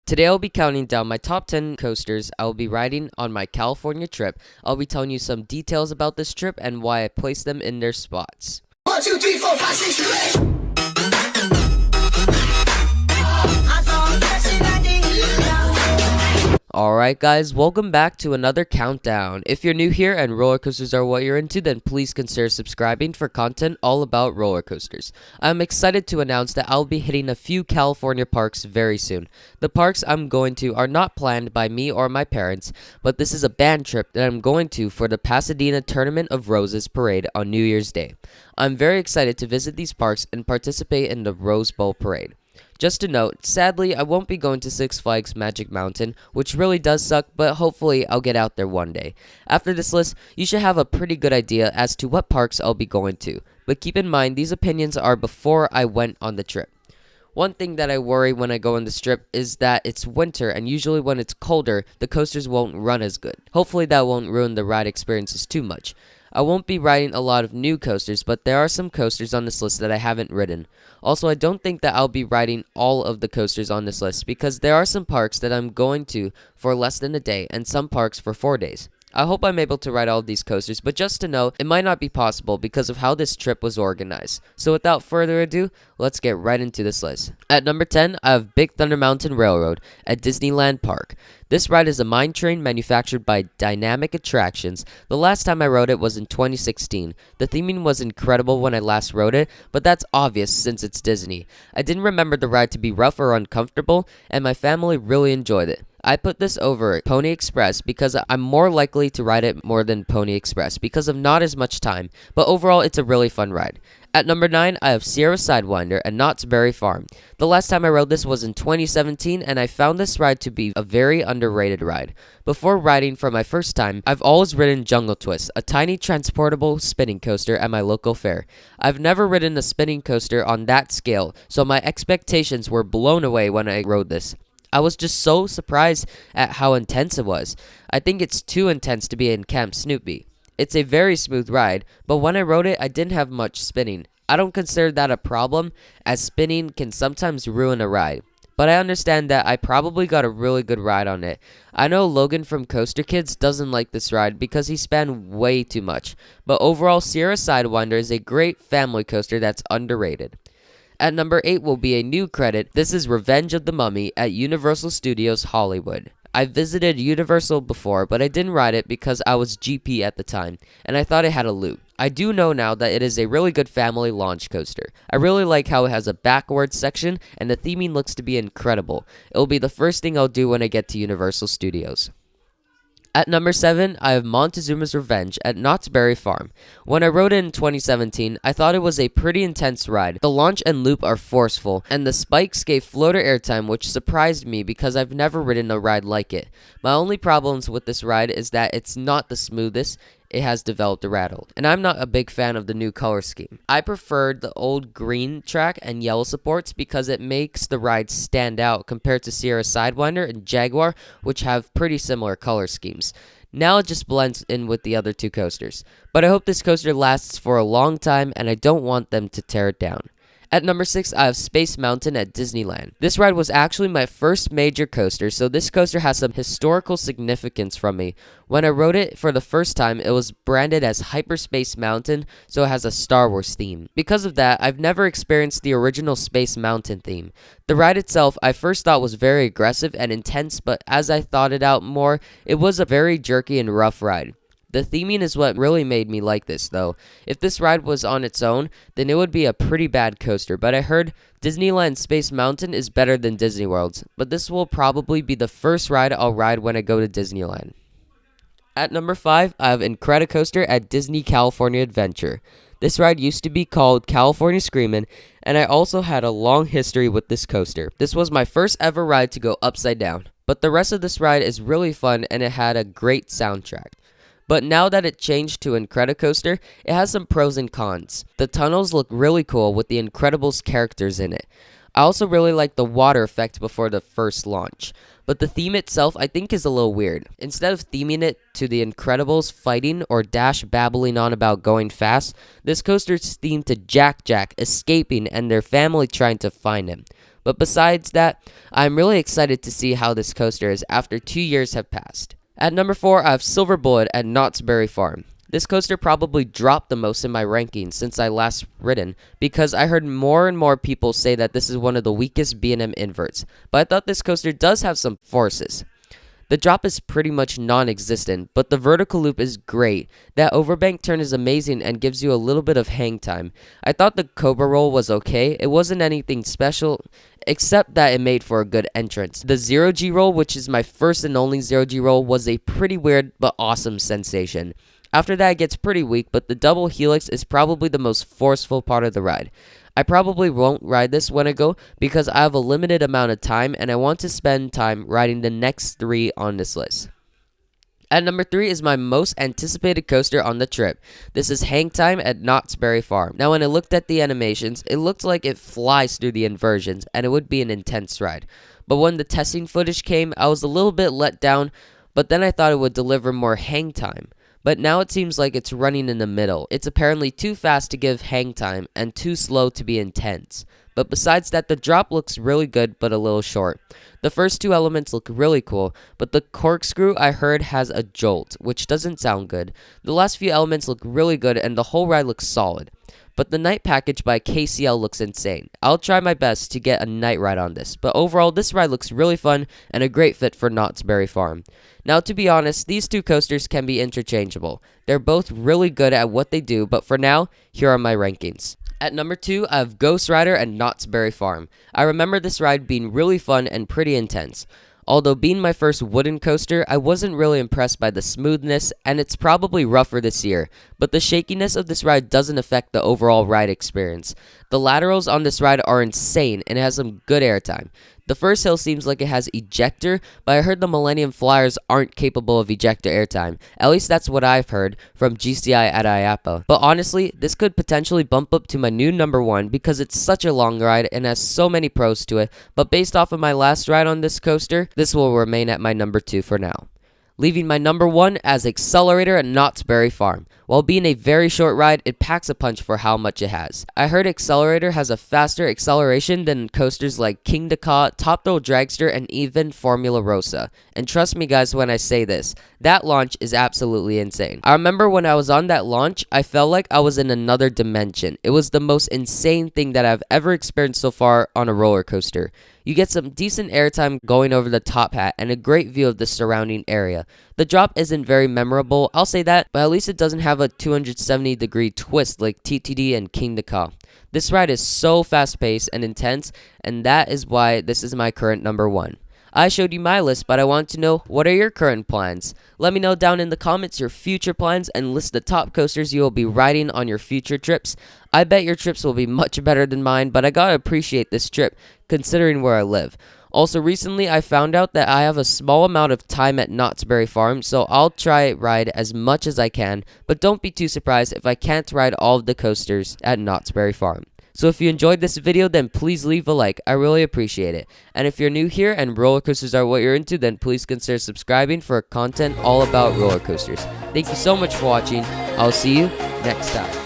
Today I'll be counting down my top 10 coasters I will be riding on my California trip. I'll be telling you some details about this trip and why I placed them in their spots. 1, 2, 3, 4, 5, 6, 7, 8. Alright guys, welcome back to another countdown. If you're new here and roller coasters are what you're into, then please consider subscribing for content all about roller coasters. I'm excited to announce that I'll be hitting a few California parks very soon. The parks I'm going to are not planned by me or my parents, but this is a band trip that I'm going to for the Pasadena Tournament of Roses parade on New Year's Day. I'm very excited to visit these parks and participate in the Rose Bowl parade. Just a note, sadly, I won't be going to Six Flags Magic Mountain, which really does suck, but hopefully I'll get out there one day. After this list, you should have a pretty good idea as to what parks I'll be going to, but keep in mind these opinions are before I went on the trip. One thing that I worry when I go on this trip is that it's winter, and usually when it's colder, the coasters won't run as good. Hopefully that won't ruin the ride experiences too much. I won't be riding a lot of new coasters, but there are some coasters on this list that I haven't ridden. Also, I don't think that I'll be riding all of the coasters on this list because there are some parks that I'm going to for less than a day and some parks for 4 days. I hope I'm able to ride all of these coasters, but just to note, it might not be possible because of how this trip was organized. So without further ado, let's get right into this list. At number 10, I have Big Thunder Mountain Railroad at Disneyland Park. This ride is a mine train manufactured by Dynamic Attractions. The last time I rode it was in 2016. The theming was incredible when I last rode it, but that's obvious since it's Disney. I didn't remember the ride to be rough or uncomfortable, and my family really enjoyed it. I put this over Pony Express because I'm more likely to ride it more than Pony Express because of not as much time, but overall it's a really fun ride. At number 9, I have Sierra Sidewinder at Knott's Berry Farm. The last time I rode this was in 2017, and I found this ride to be a very underrated ride. Before riding for my first time, I've always ridden Jungle Twist, a tiny transportable spinning coaster at my local fair. I've never ridden a spinning coaster on that scale, so my expectations were blown away when I rode this. I was just so surprised at how intense it was. I think it's too intense to be in Camp Snoopy. It's a very smooth ride, but when I rode it, I didn't have much spinning. I don't consider that a problem, as spinning can sometimes ruin a ride. But I understand that I probably got a really good ride on it. I know Logan from Coaster Kids doesn't like this ride because he spent way too much. But overall, Sierra Sidewinder is a great family coaster that's underrated. At number 8 will be a new credit. This is Revenge of the Mummy at Universal Studios Hollywood. I visited Universal before, but I didn't ride it because I was GP at the time, and I thought it had a loop. I do know now that it is a really good family launch coaster. I really like how it has a backwards section, and the theming looks to be incredible. It will be the first thing I'll do when I get to Universal Studios. At number 7, I have Montezumas Revenge at Knott's Berry Farm. When I rode it in 2017, I thought it was a pretty intense ride. The launch and loop are forceful, and the spikes gave floater airtime, which surprised me because I've never ridden a ride like it. My only problems with this ride is that it's not the smoothest. It has developed a rattle, and I'm not a big fan of the new color scheme. I preferred the old green track and yellow supports because it makes the ride stand out compared to Sierra Sidewinder and Jaguar, which have pretty similar color schemes. Now it just blends in with the other two coasters. But I hope this coaster lasts for a long time, and I don't want them to tear it down. At number 6, I have Space Mountain at Disneyland. This ride was actually my first major coaster, so this coaster has some historical significance from me. When I rode it for the first time, it was branded as Hyperspace Mountain, so it has a Star Wars theme. Because of that, I've never experienced the original Space Mountain theme. The ride itself, I first thought was very aggressive and intense, but as I thought it out more, it was a very jerky and rough ride. The theming is what really made me like this, though. If this ride was on its own, then it would be a pretty bad coaster, but I heard Disneyland Space Mountain is better than Disney World's, but this will probably be the first ride I'll ride when I go to Disneyland. At number 5, I have Incredicoaster at Disney California Adventure. This ride used to be called California Screamin, and I also had a long history with this coaster. This was my first ever ride to go upside down, but the rest of this ride is really fun and it had a great soundtrack. But now that it changed to Incredicoaster, it has some pros and cons. The tunnels look really cool with the Incredibles characters in it. I also really like the water effect before the first launch. But the theme itself I think is a little weird. Instead of theming it to the Incredibles fighting or Dash babbling on about going fast, this coaster is themed to Jack escaping and their family trying to find him. But besides that, I'm really excited to see how this coaster is after 2 years have passed. At number 4, I have Silver Bullet at Knott's Berry Farm. This coaster probably dropped the most in my rankings since I last ridden because I heard more and more people say that this is one of the weakest B&M inverts, but I thought this coaster does have some forces. The drop is pretty much non-existent, but the vertical loop is great. That overbank turn is amazing and gives you a little bit of hang time. I thought the Cobra roll was okay. It wasn't anything special, except that it made for a good entrance. The 0G roll, which is my first and only 0G roll, was a pretty weird but awesome sensation. After that, it gets pretty weak, but the double helix is probably the most forceful part of the ride. I probably won't ride this when I go because I have a limited amount of time and I want to spend time riding the next 3 on this list. At number 3 is my most anticipated coaster on the trip. This is Hangtime at Knott's Berry Farm. Now when I looked at the animations, it looked like it flies through the inversions and it would be an intense ride. But when the testing footage came, I was a little bit let down, but then I thought it would deliver more hang time. But now it seems like it's running in the middle. It's apparently too fast to give hang time and too slow to be intense. But besides that, the drop looks really good but a little short. The first 2 elements look really cool, but the corkscrew I heard has a jolt, which doesn't sound good. The last few elements look really good and the whole ride looks solid. But the night package by KCL looks insane. I'll try my best to get a night ride on this, but overall this ride looks really fun and a great fit for Knott's Berry Farm. Now to be honest, these 2 coasters can be interchangeable. They're both really good at what they do, but for now, here are my rankings. At number 2, I have Ghost Rider at Knott's Berry Farm. I remember this ride being really fun and pretty intense. Although being my first wooden coaster, I wasn't really impressed by the smoothness, and it's probably rougher this year, but the shakiness of this ride doesn't affect the overall ride experience. The laterals on this ride are insane, and it has some good airtime. The first hill seems like it has ejector, but I heard the Millennium Flyers aren't capable of ejector airtime. At least that's what I've heard from GCI at IAPA. But honestly, this could potentially bump up to my new number 1 because it's such a long ride and has so many pros to it. But based off of my last ride on this coaster, this will remain at my number 2 for now. Leaving my number 1 as Accelerator at Knott's Berry Farm. While being a very short ride, it packs a punch for how much it has. I heard Accelerator has a faster acceleration than coasters like King Ka, Top Thrill Dragster, and even Formula Rosa. And trust me guys when I say this, that launch is absolutely insane. I remember when I was on that launch, I felt like I was in another dimension. It was the most insane thing that I've ever experienced so far on a roller coaster. You get some decent airtime going over the top hat and a great view of the surrounding area. The drop isn't very memorable, I'll say that, but at least it doesn't have a 270-degree twist like TTD and King Ka. This ride is so fast-paced and intense, and that is why this is my current number 1. I showed you my list, but I want to know, what are your current plans? Let me know down in the comments your future plans and list the top coasters you will be riding on your future trips. I bet your trips will be much better than mine, but I gotta appreciate this trip, considering where I live. Also, recently I found out that I have a small amount of time at Knott's Berry Farm, so I'll try ride as much as I can, but don't be too surprised if I can't ride all of the coasters at Knott's Berry Farm. So if you enjoyed this video, then please leave a like. I really appreciate it. And if you're new here and roller coasters are what you're into, then please consider subscribing for content all about roller coasters. Thank you so much for watching. I'll see you next time.